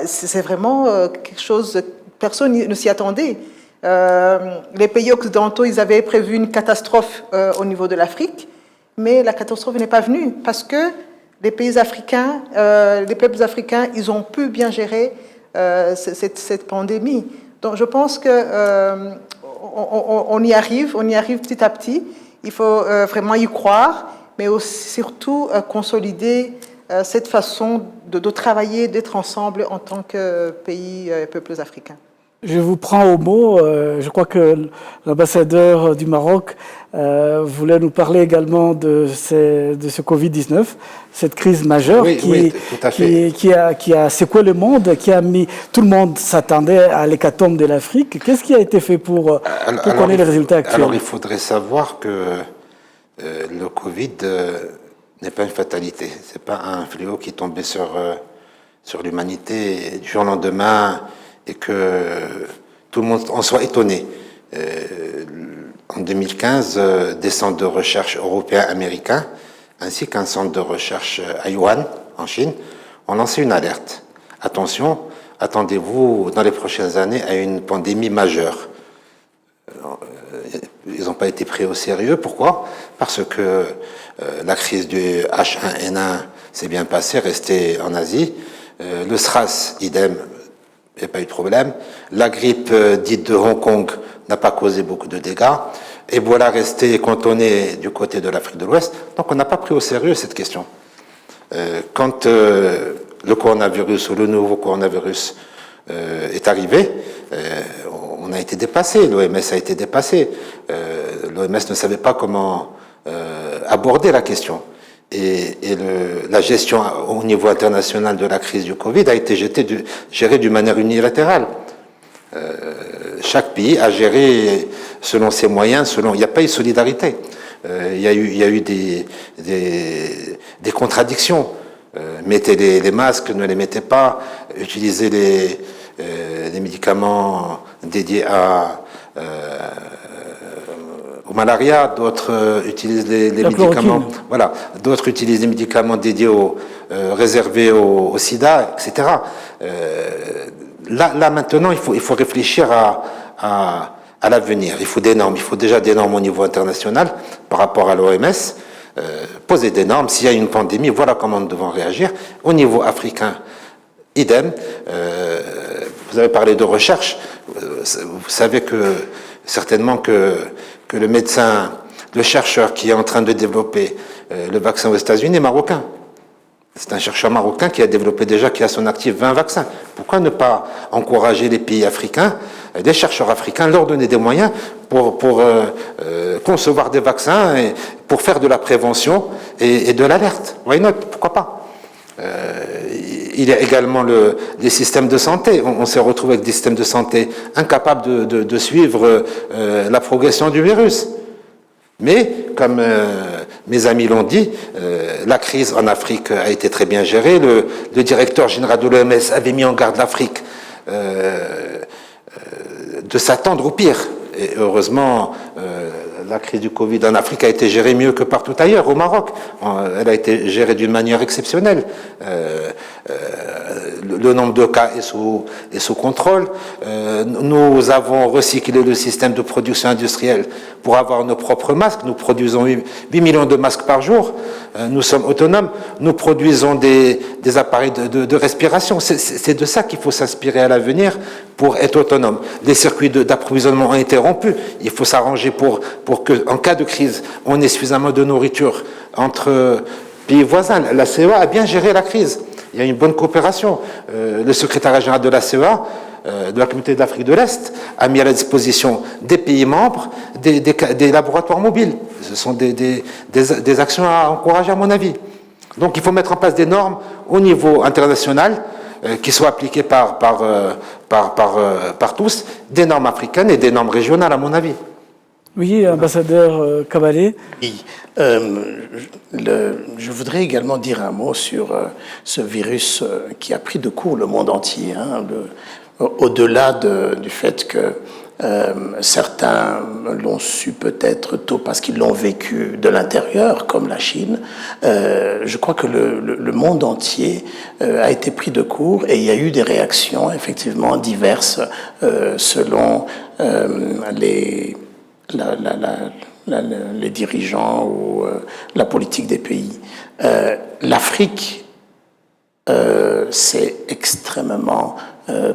c'est vraiment quelque chose, personne ne s'y attendait. Les pays occidentaux, ils avaient prévu une catastrophe au niveau de l'Afrique, mais la catastrophe n'est pas venue parce que les pays africains, les peuples africains, ils ont pu bien gérer cette pandémie. Donc je pense que on y arrive petit à petit. Il faut vraiment y croire, mais aussi, surtout consolider cette façon de travailler, d'être ensemble en tant que pays et peuples africains. Je vous prends au mot. Je crois que l'ambassadeur du Maroc voulait nous parler également de ce Covid-19, cette crise majeure qui a secoué le monde, qui a mis... Tout le monde s'attendait à l'hécatombe de l'Afrique. Qu'est-ce qui a été fait pour connaître les résultats actuels? Alors, il faudrait savoir que le Covid n'est pas une fatalité. Ce n'est pas un fléau qui est tombé sur l'humanité du jour au lendemain et que tout le monde en soit étonné. En 2015, des centres de recherche européens, américains, ainsi qu'un centre de recherche à Wuhan, en Chine, ont lancé une alerte. Attention, attendez-vous dans les prochaines années à une pandémie majeure. Ils n'ont pas été pris au sérieux. Pourquoi? Parce que la crise du H1N1 s'est bien passée, restée en Asie. Le SRAS, idem, il n'y a pas eu de problème. La grippe dite de Hong Kong n'a pas causé beaucoup de dégâts. Ebola resté cantonné du côté de l'Afrique de l'Ouest. Donc on n'a pas pris au sérieux cette question. Quand le coronavirus ou le nouveau coronavirus est arrivé, on a été dépassé, l'OMS a été dépassé. L'OMS ne savait pas comment aborder la question. Et la gestion au niveau international de la crise du Covid a été gérée d'une manière unilatérale. Chaque pays a géré selon ses moyens, il n'y a pas eu de solidarité. Il y a eu des contradictions. Mettez les masques, ne les mettez pas, utilisez les médicaments dédiés au malaria, d'autres utilisent les médicaments, voilà, d'autres utilisent les médicaments dédiés réservés au sida, etc. Là maintenant, il faut réfléchir à l'avenir. Il faut des normes. Il faut déjà des normes au niveau international par rapport à l'OMS. Poser des normes. S'il y a une pandémie, voilà comment nous devons réagir. Au niveau africain, idem. Vous avez parlé de recherche. Vous savez certainement que le médecin, le chercheur qui est en train de développer le vaccin aux États-Unis est marocain. C'est un chercheur marocain qui a développé déjà, qui a son actif 20 vaccins. Pourquoi ne pas encourager les pays africains, des chercheurs africains, leur donner des moyens pour concevoir des vaccins et pour faire de la prévention et de l'alerte? Why not? Pourquoi pas? Il y a également les systèmes de santé. On s'est retrouvé avec des systèmes de santé incapables de suivre la progression du virus. Mais, comme mes amis l'ont dit, la crise en Afrique a été très bien gérée. Le directeur général de l'OMS avait mis en garde l'Afrique de s'attendre au pire. Et heureusement, la crise du Covid en Afrique a été gérée mieux que partout ailleurs, au Maroc. Elle a été gérée d'une manière exceptionnelle. Le nombre de cas est sous contrôle. Nous avons recyclé le système de production industrielle pour avoir nos propres masques. Nous produisons 8 millions de masques par jour. Nous sommes autonomes. Nous produisons des appareils de respiration. C'est de ça qu'il faut s'inspirer à l'avenir pour être autonome. Les circuits d'approvisionnement ont été rompus. Il faut s'arranger pour que, en cas de crise, on ait suffisamment de nourriture entre pays voisins. La CEA a bien géré la crise. Il y a une bonne coopération. Le secrétariat général de la CEA, de la Communauté d'Afrique de l'Est, a mis à la disposition des pays membres des laboratoires mobiles. Ce sont des actions à encourager, à mon avis. Donc il faut mettre en place des normes au niveau international qui soient appliquées par tous, des normes africaines et des normes régionales, à mon avis. Oui, ambassadeur Kabalé. Oui, je voudrais également dire un mot sur ce virus qui a pris de court le monde entier, hein, au-delà du fait que certains l'ont su peut-être tôt parce qu'ils l'ont vécu de l'intérieur, comme la Chine. Je crois que le monde entier a été pris de court et il y a eu des réactions effectivement diverses selon les dirigeants ou la politique des pays. L'Afrique s'est extrêmement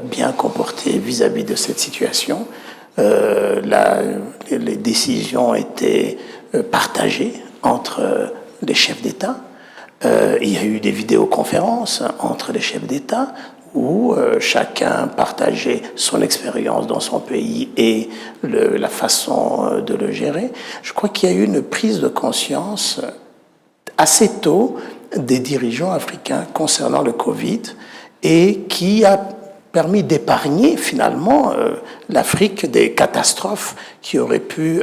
bien comportée vis-à-vis de cette situation. Les décisions ont été partagées entre les chefs d'État. Il y a eu des vidéoconférences entre les chefs d'État où chacun partageait son expérience dans son pays et la façon de le gérer. Je crois qu'il y a eu une prise de conscience assez tôt des dirigeants africains concernant le Covid et qui a permis d'épargner finalement l'Afrique des catastrophes qui auraient pu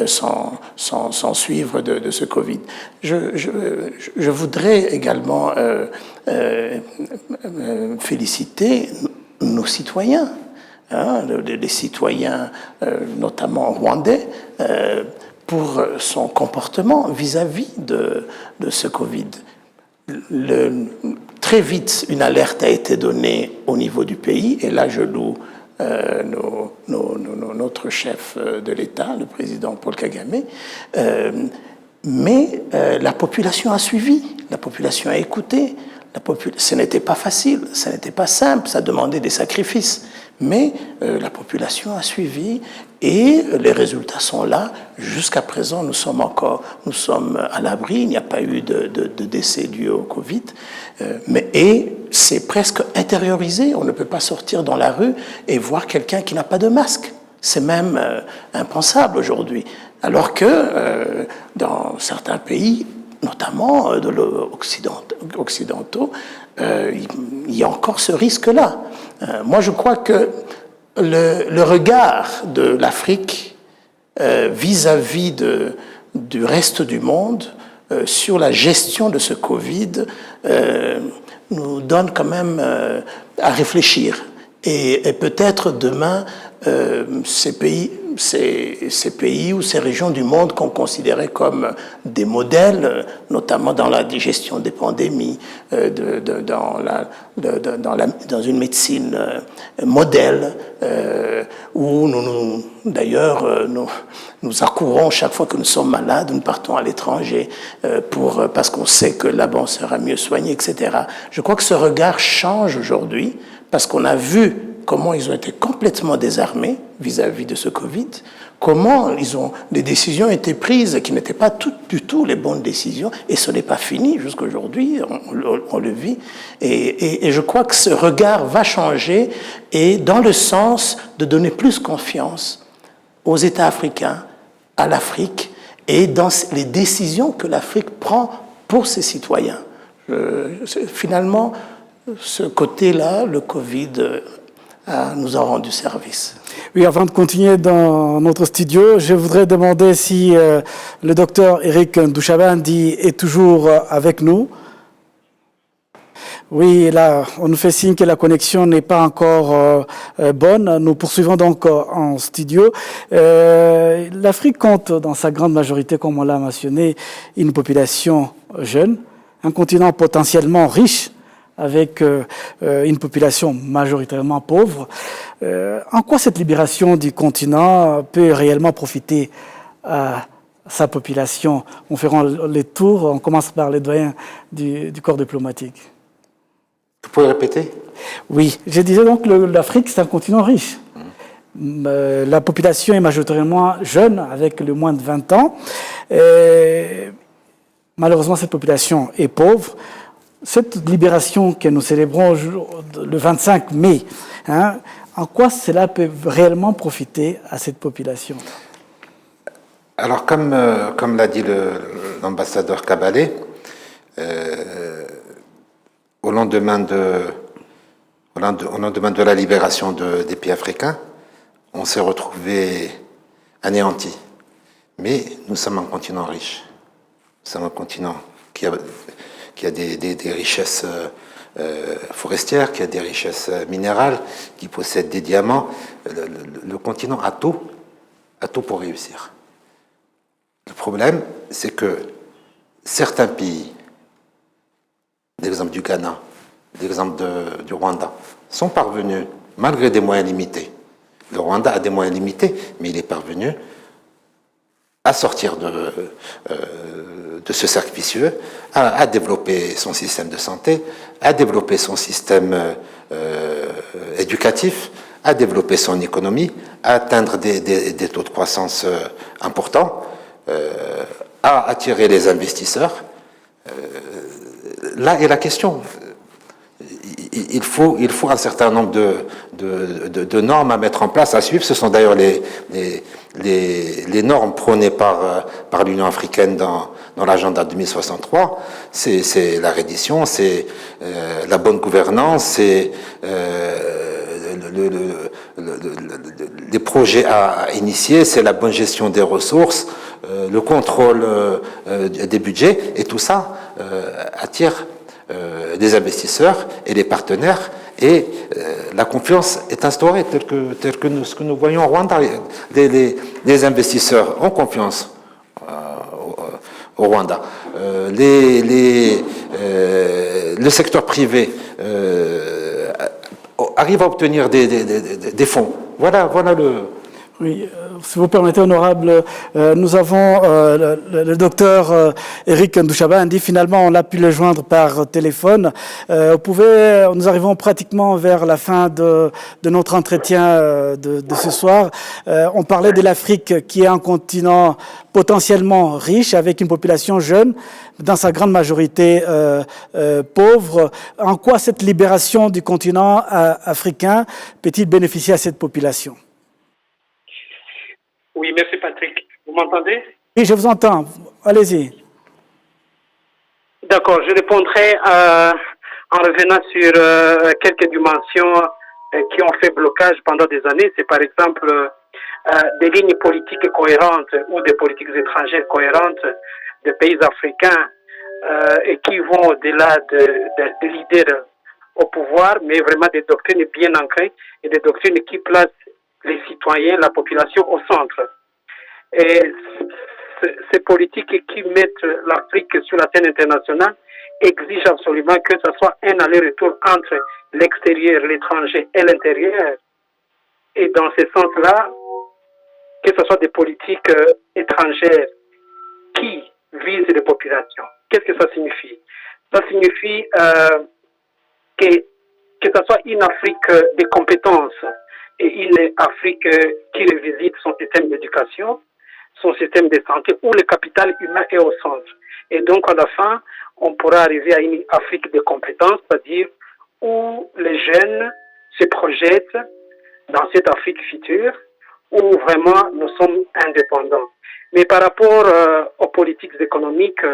s'en suivre de ce Covid. Je voudrais également féliciter nos citoyens, hein, les citoyens notamment rwandais, pour son comportement vis-à-vis de ce Covid. Très vite, une alerte a été donnée au niveau du pays, et là je loue notre chef de l'État, le président Paul Kagame, mais la population a suivi, la population a écouté. Ce n'était pas facile, ce n'était pas simple, ça demandait des sacrifices, mais la population a suivi et les résultats sont là. Jusqu'à présent, nous sommes à l'abri, il n'y a pas eu de décès dû au Covid, et c'est presque intériorisé. On ne peut pas sortir dans la rue et voir quelqu'un qui n'a pas de masque. C'est même impensable aujourd'hui. Alors que dans certains pays, notamment occidentaux, il y a encore ce risque-là. Moi, je crois que le regard de l'Afrique vis-à-vis du reste du monde sur la gestion de ce Covid nous donne quand même à réfléchir. Et peut-être demain, ces pays ou ces régions du monde qu'on considérait comme des modèles, notamment dans la gestion des pandémies, dans une médecine modèle, où d'ailleurs nous accourons chaque fois que nous sommes malades, nous partons à l'étranger parce qu'on sait que là-bas on sera mieux soigné, etc. Je crois que ce regard change aujourd'hui parce qu'on a vu comment ils ont été complètement désarmés vis-à-vis de ce Covid, comment les décisions ont été prises qui n'étaient pas du tout les bonnes décisions, et ce n'est pas fini jusqu'à aujourd'hui, on le vit. Et je crois que ce regard va changer, et dans le sens de donner plus confiance aux États africains, à l'Afrique, et dans les décisions que l'Afrique prend pour ses citoyens. Finalement, ce côté-là, le Covid nous a rendu service. Oui, avant de continuer dans notre studio, je voudrais demander si le docteur Eric Ndouchabandi est toujours avec nous. Oui, là, on nous fait signe que la connexion n'est pas encore bonne. Nous poursuivons donc en studio. L'Afrique compte, dans sa grande majorité, comme on l'a mentionné, une population jeune, un continent potentiellement riche, avec une population majoritairement pauvre. En quoi cette libération du continent peut réellement profiter à sa population? On fera les tours, on commence par les doyens du corps diplomatique. Vous pouvez répéter? Oui, je disais donc que l'Afrique, c'est un continent riche. La population est majoritairement jeune, avec le moins de 20 ans. Malheureusement, cette population est pauvre. Cette libération que nous célébrons le 25 mai, hein, en quoi cela peut réellement profiter à cette population? Alors, comme l'a dit l'ambassadeur Kabalé, au lendemain de la libération des pays africains, on s'est retrouvé anéantis. Mais nous sommes un continent riche. Nous sommes un continent qui a des richesses forestières, qui a des richesses minérales, qui possède des diamants. Le continent a tout pour réussir. Le problème, c'est que certains pays, l'exemple du Ghana, l'exemple du Rwanda, sont parvenus, malgré des moyens limités. Le Rwanda a des moyens limités, mais il est parvenu à sortir de ce cercle vicieux, à développer son système de santé, à développer son système éducatif, à développer son économie, à atteindre des taux de croissance importants, à attirer les investisseurs. Là est la question. Il faut un certain nombre de normes à mettre en place, à suivre. Ce sont d'ailleurs les normes prônées par l'Union africaine dans l'agenda 2063. C'est la reddition, c'est la bonne gouvernance, c'est les projets à initier, c'est la bonne gestion des ressources, le contrôle des budgets, et tout ça attire des investisseurs et des partenaires, et la confiance est instaurée telle que ce que nous voyons au Rwanda. Les investisseurs ont confiance au Rwanda. Le secteur privé arrive à obtenir des fonds. Voilà le... Oui, si vous permettez, honorable, nous avons le docteur Eric Ndouchaba-Ndi. Finalement, on a pu le joindre par téléphone. Nous arrivons pratiquement vers la fin de notre entretien de ce soir. On parlait de l'Afrique qui est un continent potentiellement riche, avec une population jeune, dans sa grande majorité pauvre. En quoi cette libération du continent africain peut-il bénéficier à cette population ? Oui, merci Patrick. Vous m'entendez? Oui, je vous entends. Allez-y. D'accord, je répondrai en revenant sur quelques dimensions qui ont fait blocage pendant des années. C'est par exemple des lignes politiques cohérentes ou des politiques étrangères cohérentes des pays africains et qui vont au-delà des leaders au pouvoir, mais vraiment des doctrines bien ancrées et des doctrines qui placent les citoyens, la population au centre. Et ces politiques qui mettent l'Afrique sur la scène internationale exigent absolument que ce soit un aller-retour entre l'extérieur, l'étranger et l'intérieur. Et dans ce sens-là, que ce soit des politiques étrangères qui visent les populations. Qu'est-ce que ça signifie? Ça signifie que ce soit une Afrique des compétences et une Afrique qui revisite son système d'éducation, son système de santé, où le capital humain est au centre. Et donc, à la fin, on pourra arriver à une Afrique de compétences, c'est-à-dire où les jeunes se projettent dans cette Afrique future, où vraiment nous sommes indépendants. Mais par rapport aux politiques économiques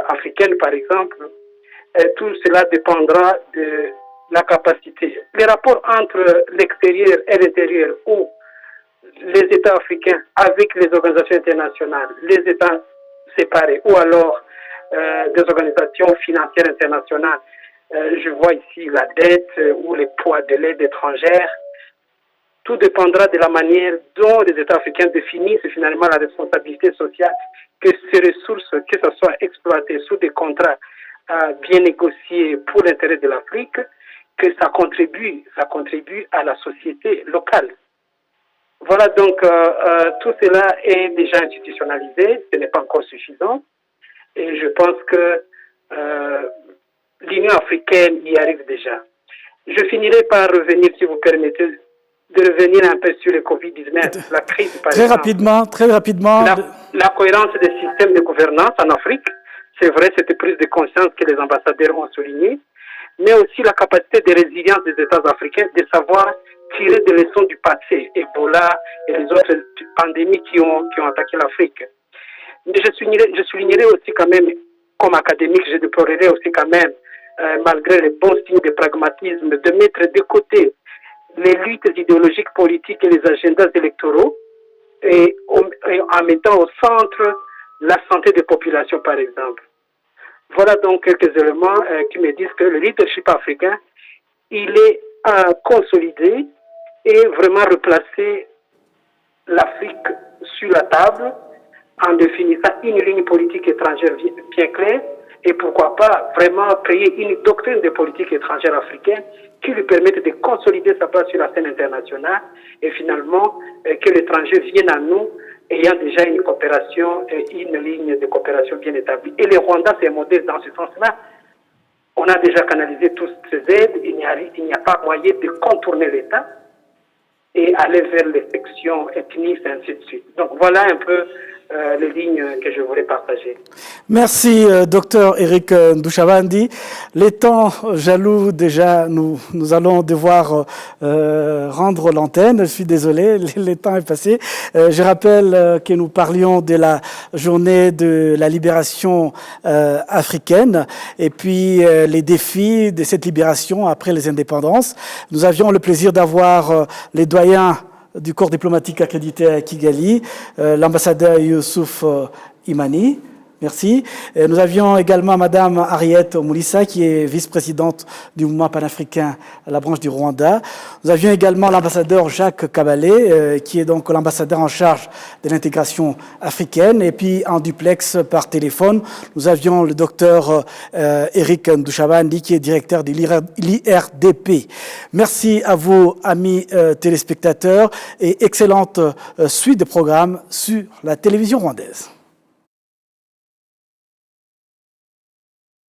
africaines, par exemple, tout cela dépendra de la capacité. Les rapports entre l'extérieur et l'intérieur, où les États africains avec les organisations internationales, les États séparés, ou alors des organisations financières internationales, je vois ici la dette ou le poids de l'aide étrangère. Tout dépendra de la manière dont les États africains définissent finalement la responsabilité sociale, que ces ressources, que ce soit exploitées sous des contrats bien négociés pour l'intérêt de l'Afrique, que ça contribue à la société locale. Voilà, donc tout cela est déjà institutionnalisé, ce n'est pas encore suffisant, et je pense que l'Union africaine y arrive déjà. Je finirai par revenir, si vous permettez, de revenir un peu sur le Covid-19, la crise par exemple. Très rapidement. La cohérence des systèmes de gouvernance en Afrique, c'est vrai, cette prise de conscience que les ambassadeurs ont souligné, mais aussi la capacité de résilience des États africains de savoir tirer des leçons du passé, Ebola et les autres pandémies qui ont attaqué l'Afrique. Mais je soulignerai aussi quand même, comme académique, je déplorerai aussi quand même, malgré les bons signes de pragmatisme, de mettre de côté les luttes idéologiques, politiques et les agendas électoraux et en mettant au centre la santé des populations, par exemple. Voilà donc quelques éléments qui me disent que le leadership africain, il est consolidé et vraiment replacer l'Afrique sur la table en définissant une ligne politique étrangère bien claire et pourquoi pas vraiment créer une doctrine de politique étrangère africaine qui lui permette de consolider sa place sur la scène internationale et finalement que l'étranger vienne à nous ayant déjà une coopération, une ligne de coopération bien établie. Et le Rwanda, c'est un modèle dans ce sens-là. On a déjà canalisé toutes ces aides, il n'y a pas moyen de contourner l'État et aller vers les sections ethniques, et ainsi de suite. Donc voilà un peu les lignes que je voulais partager. Merci, docteur Eric Ndushabandi. Les temps jaloux, déjà, nous allons devoir rendre l'antenne. Je suis désolé, le temps est passé. Je rappelle que nous parlions de la journée de la libération africaine et puis les défis de cette libération après les indépendances. Nous avions le plaisir d'avoir les doyens du corps diplomatique accrédité à Kigali, l'ambassadeur Youssouf Imani. Merci. Nous avions également Madame Harriet Moulissa, qui est vice-présidente du mouvement panafricain à la branche du Rwanda. Nous avions également l'ambassadeur Jacques Kabalé, qui est donc l'ambassadeur en charge de l'intégration africaine. Et puis en duplex par téléphone, nous avions le docteur Eric Ndushabandi, qui est directeur de l'IRDP. Merci à vous, amis téléspectateurs, et excellente suite de programmes sur la télévision rwandaise.